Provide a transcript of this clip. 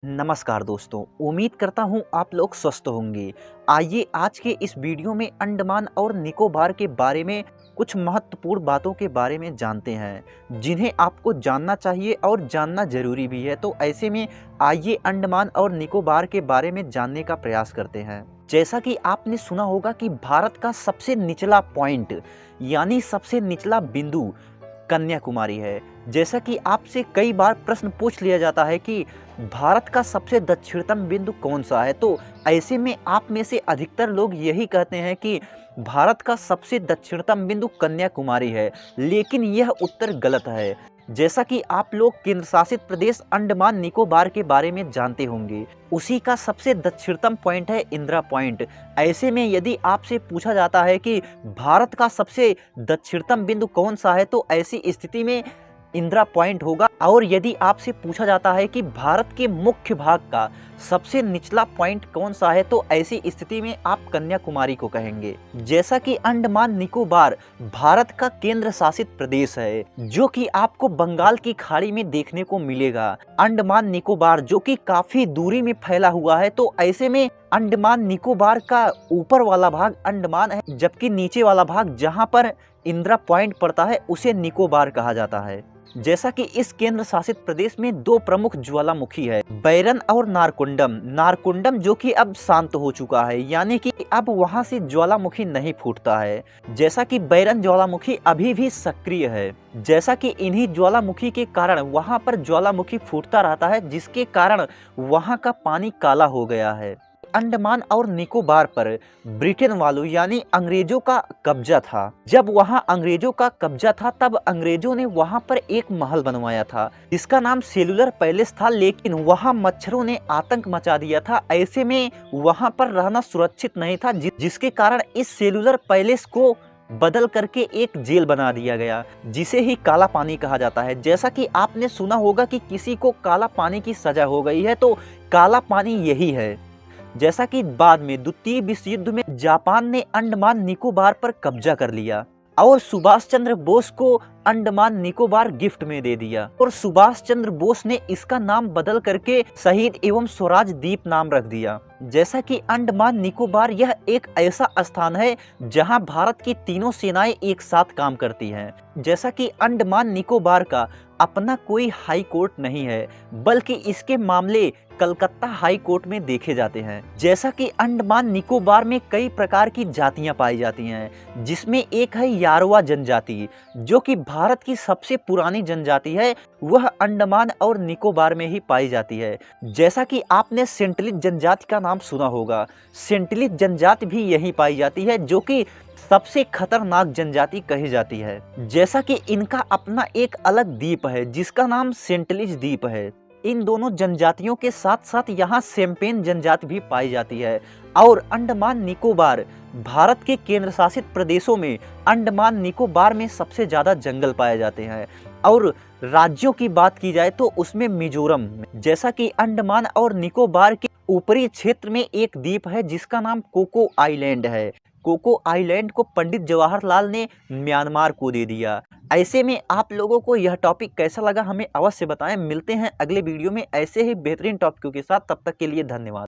नमस्कार दोस्तों, उम्मीद करता हूँ आप लोग स्वस्थ होंगे। आइए आज के इस वीडियो में अंडमान और निकोबार के बारे में कुछ महत्वपूर्ण बातों के बारे में जानते हैं, जिन्हें आपको जानना चाहिए और जानना ज़रूरी भी है। तो ऐसे में आइए अंडमान और निकोबार के बारे में जानने का प्रयास करते हैं। जैसा कि आपने सुना होगा कि भारत का सबसे निचला पॉइंट यानी सबसे निचला बिंदु कन्याकुमारी है। जैसा कि आपसे कई बार प्रश्न पूछ लिया जाता है कि भारत का सबसे दक्षिणतम बिंदु कौन सा है, तो ऐसे में आप में से अधिकतर लोग यही कहते हैं कि भारत का सबसे दक्षिणतम बिंदु कन्याकुमारी है, लेकिन यह उत्तर गलत है। जैसा कि आप लोग केंद्र शासित प्रदेश अंडमान निकोबार के बारे में जानते होंगे, उसी का सबसे दक्षिणतम पॉइंट है इंदिरा पॉइंट। ऐसे में यदि आपसे पूछा जाता है कि भारत का सबसे दक्षिणतम बिंदु कौन सा है, तो ऐसी स्थिति में इंदिरा पॉइंट होगा। और यदि आपसे पूछा जाता है कि भारत के मुख्य भाग का सबसे निचला पॉइंट कौन सा है, तो ऐसी स्थिति में आप कन्याकुमारी को कहेंगे। जैसा कि अंडमान निकोबार भारत का केंद्र शासित प्रदेश है, जो कि आपको बंगाल की खाड़ी में देखने को मिलेगा। अंडमान निकोबार जो कि काफी दूरी में फैला हुआ है, तो ऐसे में अंडमान निकोबार का ऊपर वाला भाग अंडमान है, जबकि नीचे वाला भाग जहां पर इंदिरा पॉइंट पड़ता है उसे निकोबार कहा जाता है। जैसा कि इस केंद्र शासित प्रदेश में दो प्रमुख ज्वालामुखी है, बैरन और नारकुंडम। नारकुंडम जो कि अब शांत हो चुका है, यानी कि अब वहां से ज्वालामुखी नहीं फूटता है, जैसा कि बैरन ज्वालामुखी अभी भी सक्रिय है। जैसा कि इन्हीं ज्वालामुखी के कारण वहां पर ज्वालामुखी फूटता रहता है, जिसके कारण वहां का पानी काला हो गया है। अंडमान और निकोबार पर ब्रिटेन वालों यानी अंग्रेजों का कब्जा था। जब वहां अंग्रेजों का कब्जा था, तब अंग्रेजों ने वहां पर एक महल बनवाया था, जिसका नाम सेलुलर पैलेस था, लेकिन वहां मच्छरों ने आतंक मचा दिया था। ऐसे में वहां पर रहना सुरक्षित नहीं था, जिसके कारण इस सेलुलर पैलेस को बदल करके एक जेल बना दिया गया, जिसे ही काला पानी कहा जाता है। जैसा कि आपने सुना होगा कि किसी को काला पानी की सजा हो गई है, तो काला पानी यही है। जैसा कि बाद में द्वितीय विश्व युद्ध में जापान ने अंडमान निकोबार पर कब्जा कर लिया और सुभाष चंद्र बोस को अंडमान निकोबार गिफ्ट में दे दिया, और सुभाष चंद्र बोस ने इसका नाम बदल करके शहीद एवं स्वराज द्वीप नाम रख दिया। जैसा कि अंडमान निकोबार यह एक ऐसा स्थान है जहां भारत की तीनों सेनाएं एक साथ काम करती हैं। जैसा कि अंडमान निकोबार का अपना कोई हाई कोर्ट नहीं है, बल्कि इसके मामले कलकत्ता हाई कोर्ट में देखे जाते हैं। जैसा कि अंडमान निकोबार में कई प्रकार की जातियां पाई जाती हैं, जिसमें एक है यारवा जनजाति, जो कि भारत की सबसे पुरानी जनजाति है। वह अंडमान और निकोबार में ही पाई जाती है। जैसा कि आपने सेंटिलित जनजाति का नाम सुना होगा, सेंटिलित जनजाति भी यही पाई जाती है, जो कि सबसे खतरनाक जनजाति कही जाती है। जैसा कि इनका अपना एक अलग द्वीप है, जिसका नाम सेंटिलिज द्वीप है। इन दोनों जनजातियों के साथ साथ यहाँ सेम्पेन जनजाति भी पाई जाती है। और अंडमान निकोबार भारत के केंद्र शासित प्रदेशों में अंडमान निकोबार में सबसे ज्यादा जंगल पाए जाते हैं। और राज्यों की बात की जाए तो उसमें मिजोरम, जैसा कि अंडमान और निकोबार के ऊपरी क्षेत्र में एक द्वीप है जिसका नाम कोको आइलैंड है। कोको आइलैंड को पंडित जवाहरलाल ने म्यांमार को दे दिया। ऐसे में आप लोगों को यह टॉपिक कैसा लगा हमें अवश्य बताएं। मिलते हैं अगले वीडियो में ऐसे ही बेहतरीन टॉपिकों के साथ, तब तक के लिए धन्यवाद।